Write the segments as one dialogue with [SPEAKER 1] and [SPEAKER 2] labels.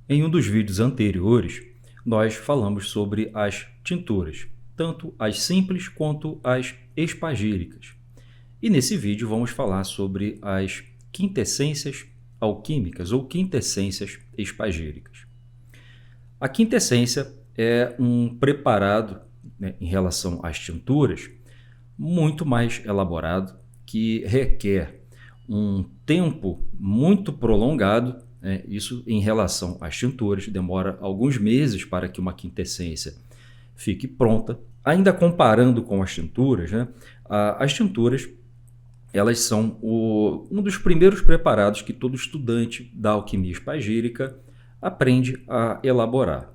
[SPEAKER 1] Em um dos vídeos anteriores, nós falamos sobre as tinturas, tanto as simples quanto as espagíricas. E nesse vídeo vamos falar sobre as quintessências alquímicas ou quintessências espagíricas. A quintessência é um preparado, em relação às tinturas, muito mais elaborado, que requer um tempo muito prolongado. Isso em relação às tinturas, demora alguns meses para que uma quintessência fique pronta. Ainda comparando com as tinturas, as tinturas elas são um dos primeiros preparados que todo estudante da alquimia espagírica aprende a elaborar.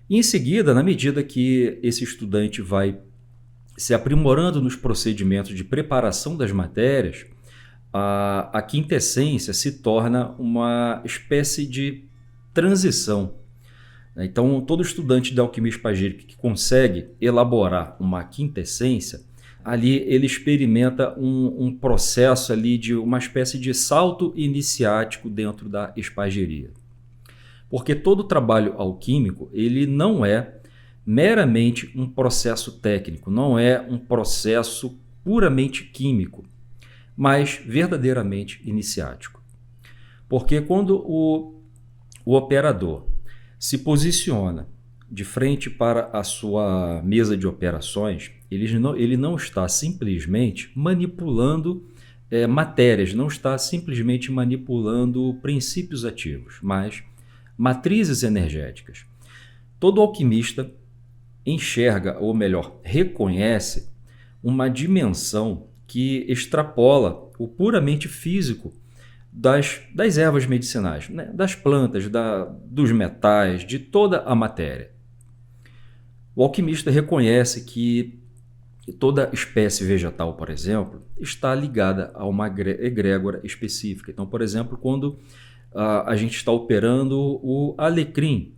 [SPEAKER 1] E em seguida, na medida que esse estudante vai se aprimorando nos procedimentos de preparação das matérias, a quintessência se torna uma espécie de transição. Então, todo estudante de alquimia espagírica que consegue elaborar uma quintessência, ali ele experimenta um processo ali de uma espécie de salto iniciático dentro da espagiria. Porque todo trabalho alquímico, ele não é meramente um processo técnico, não é um processo puramente químico, mas verdadeiramente iniciático. Porque quando o operador se posiciona de frente para a sua mesa de operações, ele não está simplesmente manipulando matérias, não está simplesmente manipulando princípios ativos, mas matrizes energéticas. Todo alquimista enxerga, ou melhor, reconhece uma dimensão que extrapola o puramente físico das ervas medicinais, das plantas, dos metais, de toda a matéria. O alquimista reconhece que toda espécie vegetal, por exemplo, está ligada a uma egrégora específica. Então, por exemplo, quando a gente está operando o alecrim,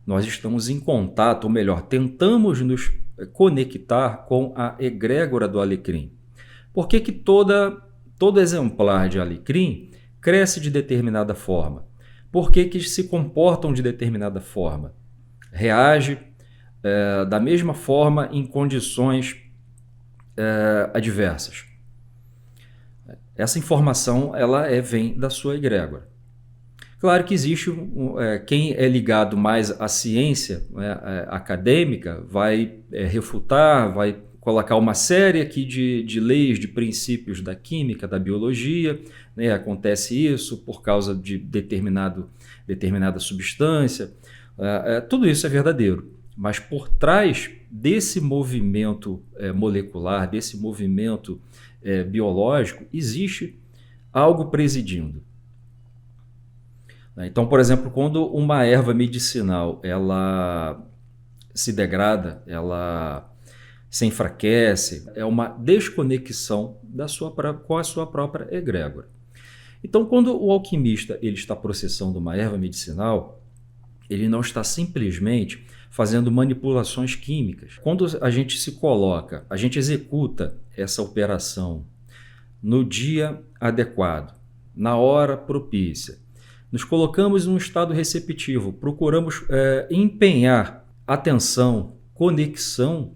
[SPEAKER 1] nós estamos em contato, ou melhor, tentamos nos conectar com a egrégora do alecrim. Por que todo exemplar de alecrim cresce de determinada forma? Por que se comportam de determinada forma? Reage da mesma forma em condições adversas. Essa informação ela vem da sua egrégora. Claro que existe quem é ligado mais à ciência acadêmica vai refutar, vai colocar uma série aqui de leis, de princípios da química, da biologia. Acontece isso por causa de determinada substância. Tudo isso é verdadeiro, mas por trás desse movimento molecular, desse movimento biológico, existe algo presidindo. Então, por exemplo, quando uma erva medicinal ela se degrada, ela se enfraquece, é uma desconexão com a sua própria egrégora. Então, quando o alquimista ele está processando uma erva medicinal, ele não está simplesmente fazendo manipulações químicas. Quando a gente se coloca, a gente executa essa operação no dia adequado, na hora propícia, nos colocamos em um estado receptivo, procuramos empenhar atenção, conexão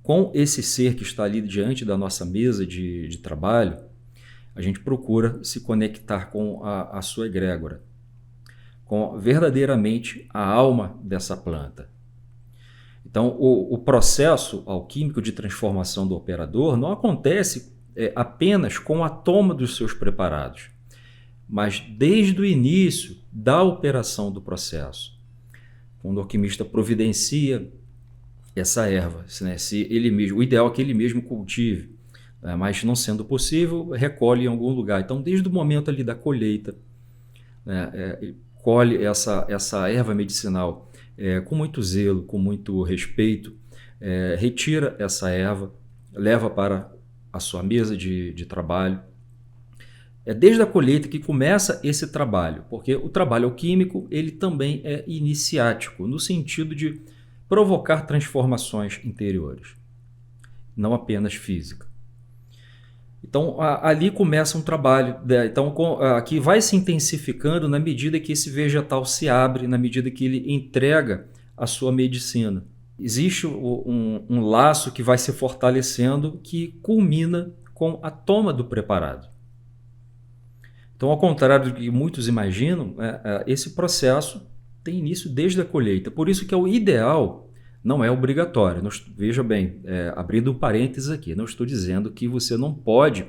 [SPEAKER 1] com esse ser que está ali diante da nossa mesa de trabalho. A gente procura se conectar com a sua egrégora, com verdadeiramente a alma dessa planta. Então, o processo alquímico de transformação do operador não acontece apenas com a toma dos seus preparados, mas desde o início da operação do processo. Quando o alquimista providencia essa erva, se ele mesmo, o ideal é que ele mesmo cultive, mas não sendo possível, recolhe em algum lugar. Então, desde o momento ali da colheita, colhe essa erva medicinal com muito zelo, com muito respeito, retira essa erva, leva para a sua mesa de trabalho. É desde a colheita que começa esse trabalho, porque o trabalho alquímico ele também é iniciático, no sentido de provocar transformações interiores, não apenas física. Então, ali começa um trabalho, né? Então, que vai se intensificando na medida que esse vegetal se abre, na medida que ele entrega a sua medicina. Existe um laço que vai se fortalecendo, que culmina com a toma do preparado. Então, ao contrário do que muitos imaginam, esse processo tem início desde a colheita. Por isso que é o ideal, não é obrigatório. Veja bem, abrindo um parênteses aqui, não estou dizendo que você não pode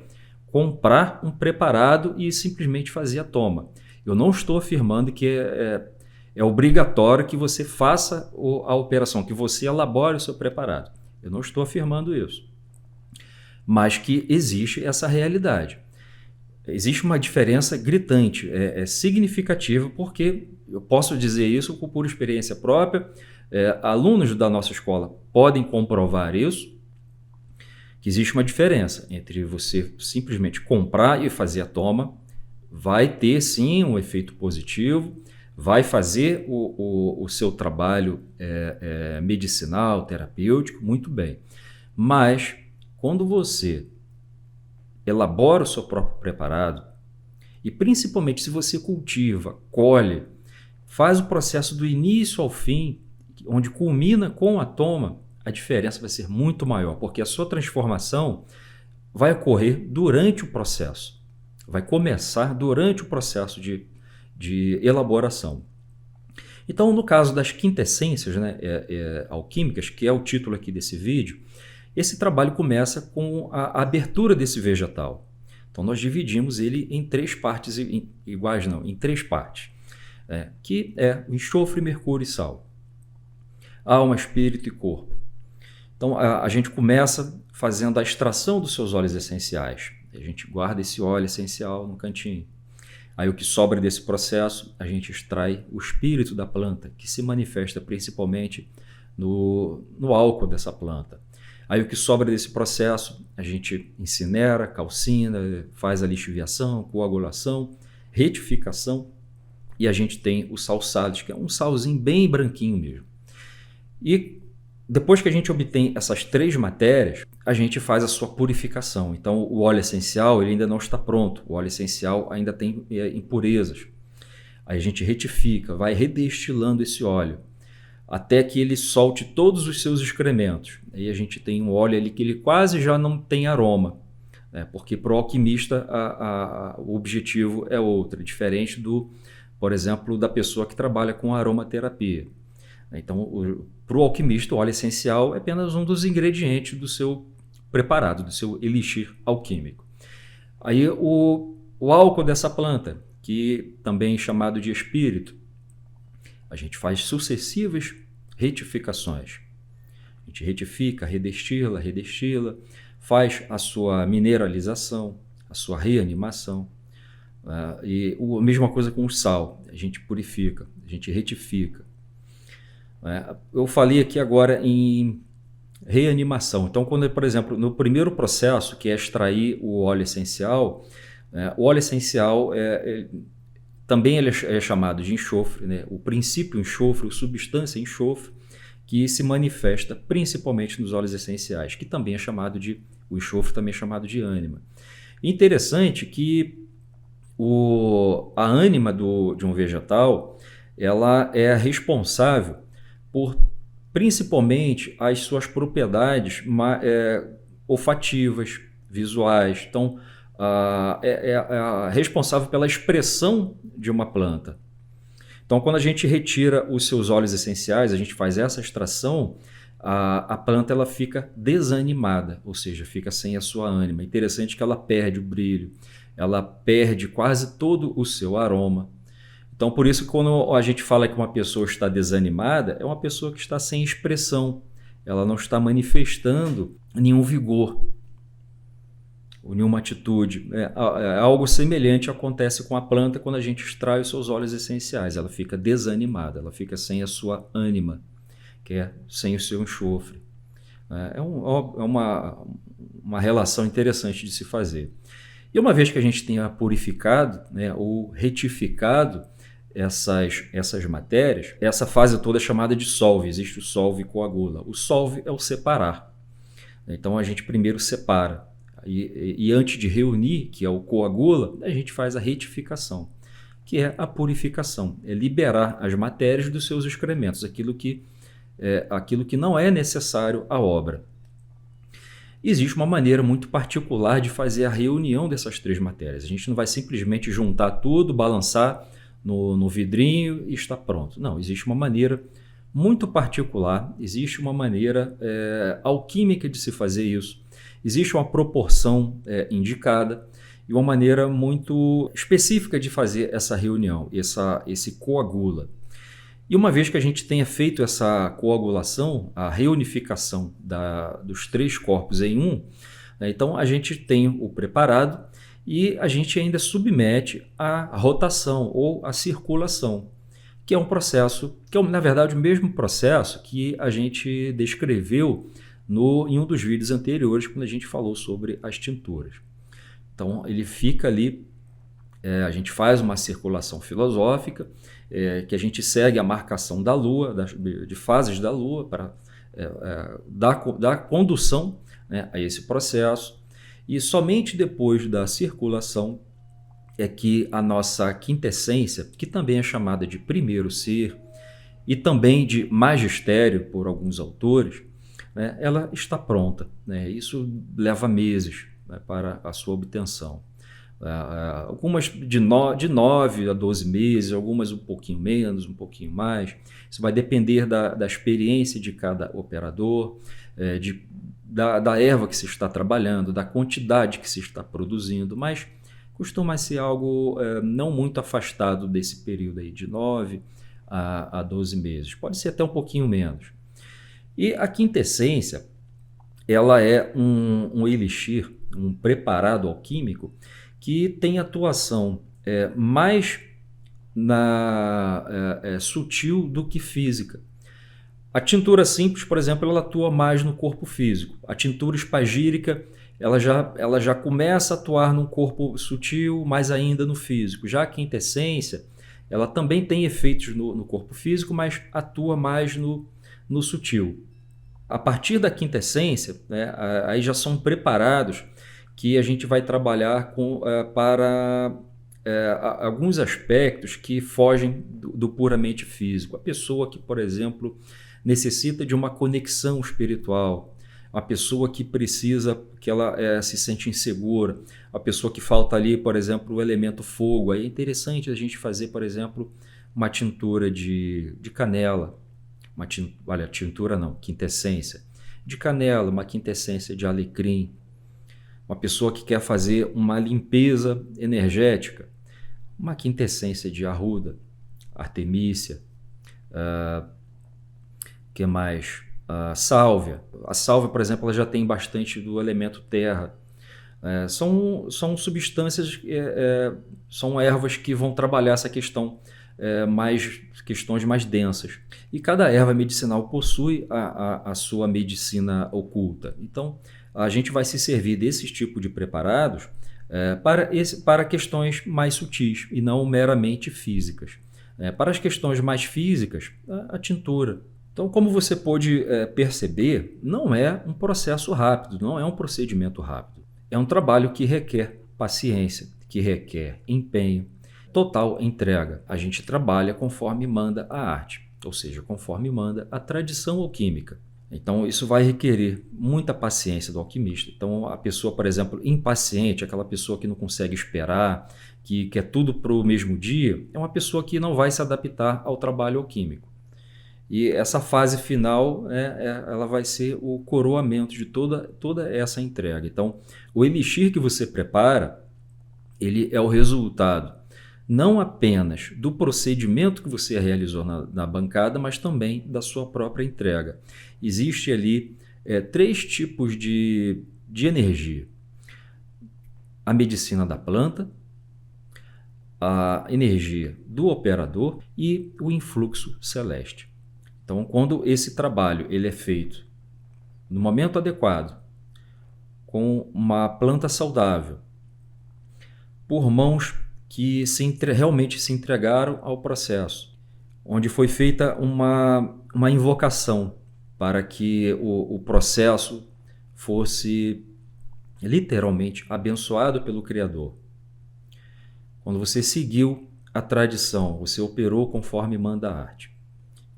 [SPEAKER 1] comprar um preparado e simplesmente fazer a toma. Eu não estou afirmando que é obrigatório que você faça a operação, que você elabore o seu preparado. Eu não estou afirmando isso. Mas que existe essa realidade. Existe uma diferença gritante, significativa, porque eu posso dizer isso por experiência própria. Alunos da nossa escola podem comprovar isso, que existe uma diferença entre você simplesmente comprar e fazer a toma. Vai ter sim um efeito positivo, vai fazer o seu trabalho medicinal, terapêutico, muito bem. Mas quando você elabora o seu próprio preparado, e principalmente se você cultiva, colhe, faz o processo do início ao fim, onde culmina com a toma, a diferença vai ser muito maior, porque a sua transformação vai ocorrer durante o processo, vai começar durante o processo de elaboração. Então, no caso das quintessências, né, alquímicas, que é o título aqui desse vídeo, esse trabalho começa com a abertura desse vegetal. Então, nós dividimos ele em três partes iguais, não, em três partes, que é o enxofre, mercúrio e sal. Alma, espírito e corpo. Então, a gente começa fazendo a extração dos seus óleos essenciais. A gente guarda esse óleo essencial no cantinho. Aí o que sobra desse processo, a gente extrai o espírito da planta, que se manifesta principalmente no álcool dessa planta. Aí o que sobra desse processo, a gente incinera, calcina, faz a lixiviação, coagulação, retificação, e a gente tem o sal sálice, que é um salzinho bem branquinho mesmo. E depois que a gente obtém essas três matérias, a gente faz a sua purificação. Então, o óleo essencial ele ainda não está pronto. O óleo essencial ainda tem impurezas. Aí a gente retifica, vai redestilando esse óleo, até que ele solte todos os seus excrementos. Aí a gente tem um óleo ali que ele quase já não tem aroma, porque para o alquimista o objetivo é outro, diferente por exemplo, da pessoa que trabalha com aromaterapia. Então, para o alquimista, o óleo essencial é apenas um dos ingredientes do seu preparado, do seu elixir alquímico. Aí o álcool dessa planta, que também é chamado de espírito, a gente faz sucessivas retificações. A gente retifica, redestila, faz a sua mineralização, a sua reanimação. E a mesma coisa com o sal, a gente purifica, a gente retifica. Eu falei aqui agora em reanimação. Então, quando, por exemplo, no primeiro processo, que é extrair o óleo essencial, também ele é chamado de enxofre, né? O princípio enxofre, a substância enxofre, que se manifesta principalmente nos óleos essenciais, que também o enxofre também é chamado de ânima. Interessante que a ânima de um vegetal, ela é responsável por principalmente as suas propriedades olfativas, visuais. Então, é responsável pela expressão de uma planta. Então, quando a gente retira os seus óleos essenciais, a gente faz essa extração, a planta ela fica desanimada, ou seja, fica sem a sua ânima. É interessante que ela perde o brilho, ela perde quase todo o seu aroma. Então, por isso, quando a gente fala que uma pessoa está desanimada, é uma pessoa que está sem expressão. Ela não está manifestando nenhum vigor, ou nenhuma atitude. Algo semelhante acontece com a planta quando a gente extrai os seus óleos essenciais. Ela fica desanimada, ela fica sem a sua ânima, que é sem o seu enxofre. É uma relação interessante de se fazer. E uma vez que a gente tenha purificado, ou retificado essas matérias, essa fase toda é chamada de solve. Existe o solve e coagula. O solve é o separar. Então a gente primeiro separa. E antes de reunir, que é o coagula, a gente faz a retificação, que é a purificação, é liberar as matérias dos seus excrementos, aquilo que não é necessário à obra. Existe uma maneira muito particular de fazer a reunião dessas três matérias. A gente não vai simplesmente juntar tudo, balançar no vidrinho e está pronto. Não, existe uma maneira muito particular, existe uma maneira alquímica de se fazer isso. Existe uma proporção indicada e uma maneira muito específica de fazer essa reunião, esse coagula. E uma vez que a gente tenha feito essa coagulação, a reunificação dos três corpos em um, né, então a gente tem o preparado e a gente ainda submete à rotação ou à circulação, que é um processo, que é na verdade o mesmo processo que a gente descreveu em um dos vídeos anteriores, quando a gente falou sobre as tinturas. Então ele fica ali, a gente faz uma circulação filosófica, que a gente segue a marcação da Lua, de fases da Lua, para dar condução, né, a esse processo. E somente depois da circulação é que a nossa quintessência, que também é chamada de primeiro ser, e também de magistério por alguns autores, né, ela está pronta, né? Isso leva meses, né, para a sua obtenção. Algumas de 9 a 12 meses, algumas um pouquinho menos, um pouquinho mais. Isso vai depender da experiência de cada operador, da erva que se está trabalhando, da quantidade que se está produzindo, mas costuma ser algo não muito afastado desse período aí, de 9 a 12 meses. Pode ser até um pouquinho menos. E a quintessência, ela é um elixir, um preparado alquímico que tem atuação mais sutil do que física. A tintura simples, por exemplo, ela atua mais no corpo físico. A tintura espagírica, ela já começa a atuar num corpo sutil, mais ainda no físico. Já a quintessência, ela também tem efeitos no corpo físico, mas atua mais no sutil. A partir da quintessência, né, aí já são preparados que a gente vai trabalhar para alguns aspectos que fogem do puramente físico. A pessoa que, por exemplo, necessita de uma conexão espiritual, a pessoa que precisa, que ela se sente insegura, a pessoa que falta ali, por exemplo, o elemento fogo. Aí é interessante a gente fazer, por exemplo, uma tintura de canela, tintura não, quintessência de canela, uma quintessência de alecrim. Uma pessoa que quer fazer uma limpeza energética, uma quintessência de arruda, artemícia, que mais? Sálvia. A sálvia, por exemplo, ela já tem bastante do elemento terra. São substâncias, são ervas que vão trabalhar essa questão, questões mais densas. E cada erva medicinal possui a sua medicina oculta. Então, a gente vai se servir desses tipos de preparados para questões mais sutis e não meramente físicas. Para as questões mais físicas, a tintura. Então, como você pode perceber, não é um processo rápido, não é um procedimento rápido. É um trabalho que requer paciência, que requer empenho, total entrega. A gente trabalha conforme manda a arte, ou seja, conforme manda a tradição alquímica. Então, isso vai requerer muita paciência do alquimista. Então, a pessoa, por exemplo, impaciente, aquela pessoa que não consegue esperar, que quer tudo para o mesmo dia, é uma pessoa que não vai se adaptar ao trabalho alquímico. E essa fase final, ela vai ser o coroamento de toda essa entrega. Então, o elixir que você prepara, ele é o resultado não apenas do procedimento que você realizou na bancada, mas também da sua própria entrega. Existe ali 3 tipos de energia. A medicina da planta, a energia do operador e o influxo celeste. Então, quando esse trabalho ele é feito no momento adequado, com uma planta saudável, por mãos que realmente se entregaram ao processo, onde foi feita uma invocação para que o processo fosse literalmente abençoado pelo Criador. Quando você seguiu a tradição, você operou conforme manda a arte.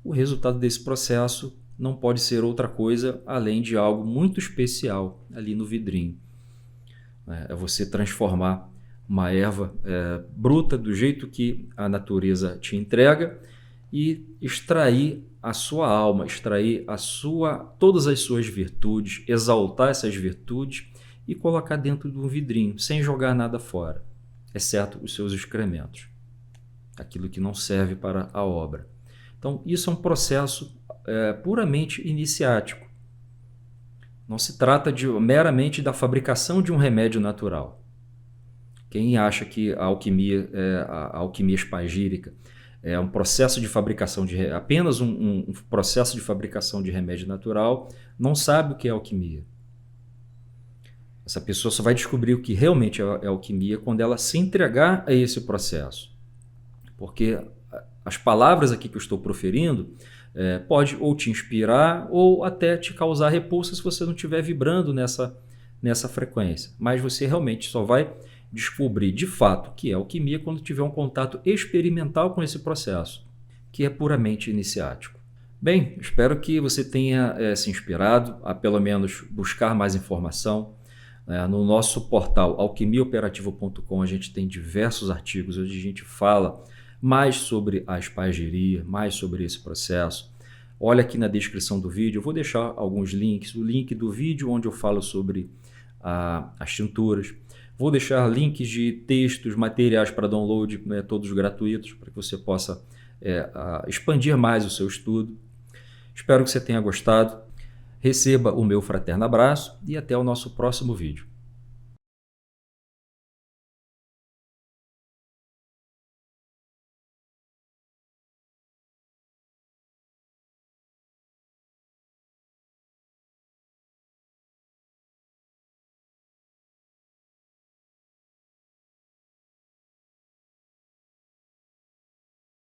[SPEAKER 1] O resultado desse processo não pode ser outra coisa além de algo muito especial ali no vidrinho. É você transformar uma erva bruta do jeito que a natureza te entrega e extrair a sua alma, extrair todas as suas virtudes, exaltar essas virtudes e colocar dentro de um vidrinho, sem jogar nada fora, exceto os seus excrementos, aquilo que não serve para a obra. Então, isso é um processo puramente iniciático. Não se trata meramente da fabricação de um remédio natural. Quem acha que a alquimia espagírica é um processo de fabricação apenas um processo de fabricação de remédio natural, não sabe o que é alquimia. Essa pessoa só vai descobrir o que realmente é alquimia quando ela se entregar a esse processo. Porque as palavras aqui que eu estou proferindo pode ou te inspirar ou até te causar repulsa se você não estiver vibrando nessa frequência. Mas você realmente só vai descobrir de fato o que é alquimia quando tiver um contato experimental com esse processo, que é puramente iniciático. Bem, espero que você tenha se inspirado a pelo menos buscar mais informação. No nosso portal alquimiaoperativa.com a gente tem diversos artigos onde a gente fala mais sobre a espagiria, mais sobre esse processo. Olha aqui na descrição do vídeo, eu vou deixar alguns links, o link do vídeo onde eu falo sobre as tinturas. Vou deixar links de textos, materiais para download, todos gratuitos, para que você possa expandir mais o seu estudo. Espero que você tenha gostado. Receba o meu fraterno abraço e até o nosso próximo vídeo.